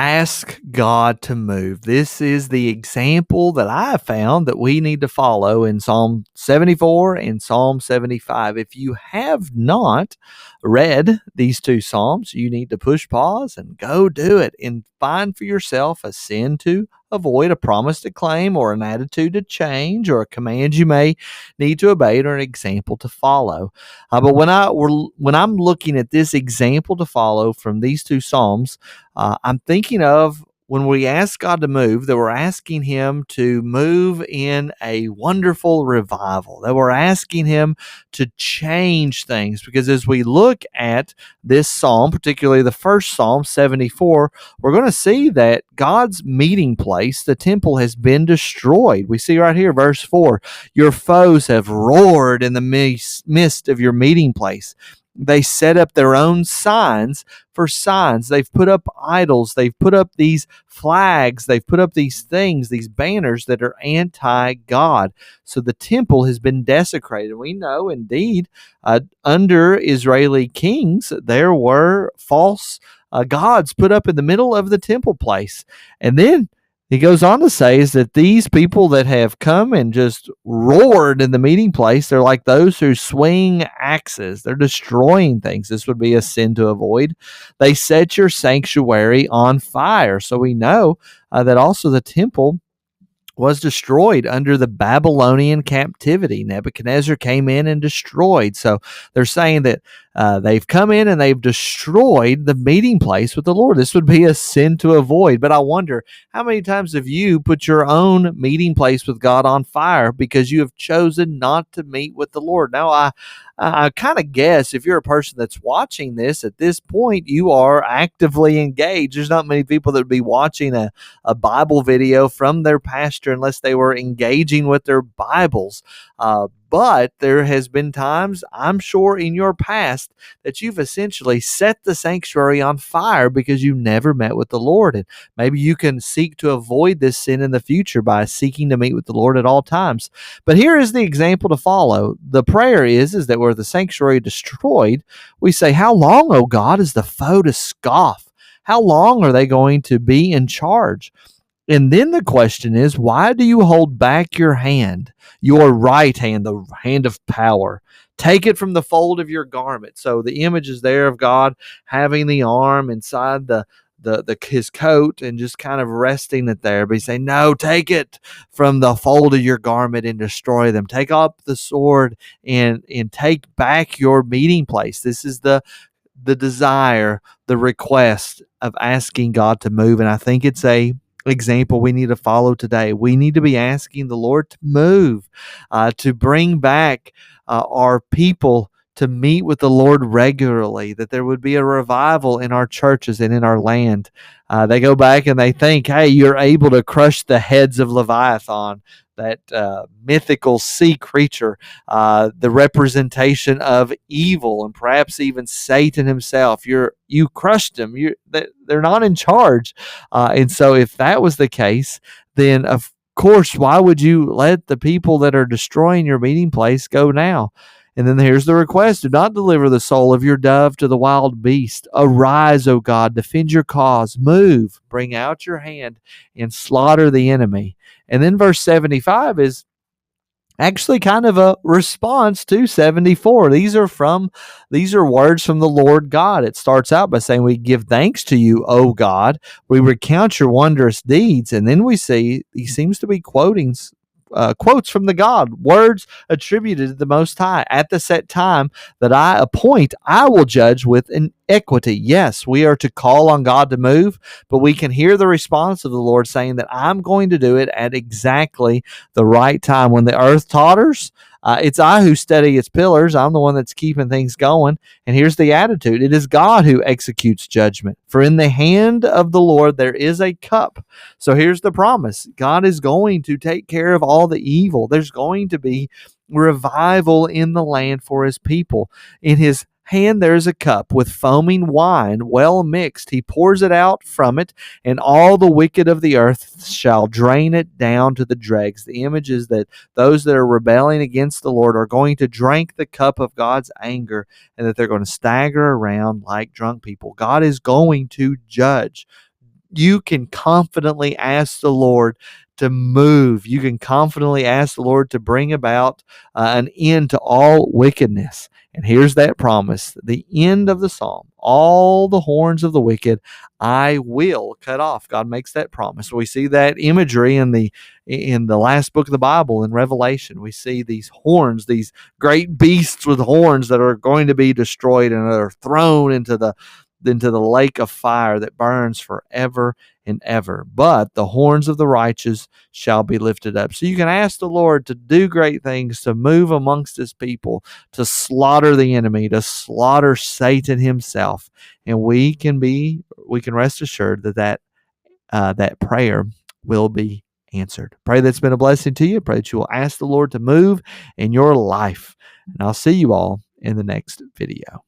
Ask God to move. This is the example that I have found that we need to follow in Psalm 74 and Psalm 75. If you have not read these two Psalms, you need to push pause and go do it and find for yourself a sin to avoid, a promise to claim, or an attitude to change, or a command you may need to obey, or an example to follow. But when I'm looking at this example to follow from these two Psalms, I'm thinking of when we ask God to move, that we're asking Him to move in a wonderful revival, that we're asking Him to change things. Because as we look at this psalm, particularly the first Psalm, 74, we're going to see that God's meeting place, the temple, has been destroyed. We see right here, verse 4, your foes have roared in the midst of your meeting place. They set up their own signs for signs. They've put up idols. They've put up these flags. They've put up these things, these banners that are anti-God. So the temple has been desecrated. We know, indeed, under Israeli kings, there were false gods put up in the middle of the temple place. And then he goes on to say is that these people that have come and just roared in the meeting place, they're like those who swing axes. They're destroying things. This would be a sin to avoid. They set your sanctuary on fire. So we know that also the temple was destroyed under the Babylonian captivity. Nebuchadnezzar came in and destroyed. So they're saying that they've come in and they've destroyed the meeting place with the Lord. This would be a sin to avoid. But I wonder, how many times have you put your own meeting place with God on fire because you have chosen not to meet with the Lord? Now, I kind of guess if you're a person that's watching this at this point, you are actively engaged. There's not many people that would be watching a Bible video from their pastor unless they were engaging with their Bibles. But there has been times, I'm sure, in your past that you've essentially set the sanctuary on fire because you never met with the Lord. And maybe you can seek to avoid this sin in the future by seeking to meet with the Lord at all times. But here is the example to follow. The prayer is that where the sanctuary destroyed, we say, how long, O God, is the foe to scoff? How long are they going to be in charge? And then the question is, why do you hold back your hand, your right hand, the hand of power? Take it from the fold of your garment. So the image is there of God having the arm inside his coat and just kind of resting it there. But he's saying, no, take it from the fold of your garment and destroy them. Take up the sword and take back your meeting place. This is the desire, the request of asking God to move. And I think it's a example we need to follow today. We need to be asking the Lord to move, to bring back our people to meet with the Lord regularly, that there would be a revival in our churches and in our land. They go back and they think, hey, you're able to crush the heads of Leviathan, that mythical sea creature, the representation of evil, and perhaps even Satan himself. You crushed him. They're not in charge. And so if that was the case, then of course, why would you let the people that are destroying your meeting place go now? And then here's the request: do not deliver the soul of your dove to the wild beast. Arise, O God, defend your cause. Move, bring out your hand, and slaughter the enemy. And then verse 75 is actually kind of a response to 74. These are words from the Lord God. It starts out by saying, we give thanks to you, O God. We recount your wondrous deeds. And then we see he seems to be quoting quotes from the God, words attributed to the Most High. At the set time that I appoint, I will judge with equity. Yes, we are to call on God to move, but we can hear the response of the Lord saying that I'm going to do it at exactly the right time. When the earth totters, it's I who steady its pillars. I'm the one that's keeping things going. And here's the attitude: it is God who executes judgment. For in the hand of the Lord there is a cup. So here's the promise: God is going to take care of all the evil. There's going to be revival in the land for his people. In his hand there is a cup with foaming wine well mixed. He pours it out from it, and all the wicked of the earth shall drain it down to the dregs. The image is that those that are rebelling against the Lord are going to drink the cup of God's anger, and that they're going to stagger around like drunk people. God is going to judge. you can confidently ask the Lord to move. You can confidently ask the Lord to bring about an end to all wickedness. And here's that promise, the end of the psalm: all the horns of the wicked I will cut off. God makes that promise. We see that imagery in the last book of the Bible, in Revelation. We see these horns, these great beasts with horns that are going to be destroyed and are thrown into the lake of fire that burns forever and ever. But the horns of the righteous shall be lifted up. So you can ask the Lord to do great things, to move amongst his people, to slaughter the enemy, to slaughter Satan himself. And we can rest assured that prayer will be answered. Pray that's been a blessing to you. Pray that you will ask the Lord to move in your life. And I'll see you all in the next video.